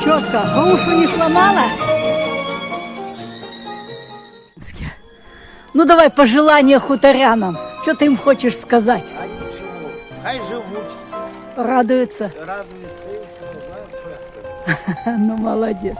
Четко, грушу не сломала? Ну давай пожелания хуторянам. Что ты им хочешь сказать? А ничего, хай живут. Радуются? Радуются, и все, знаю, что я скажу. Ну молодец.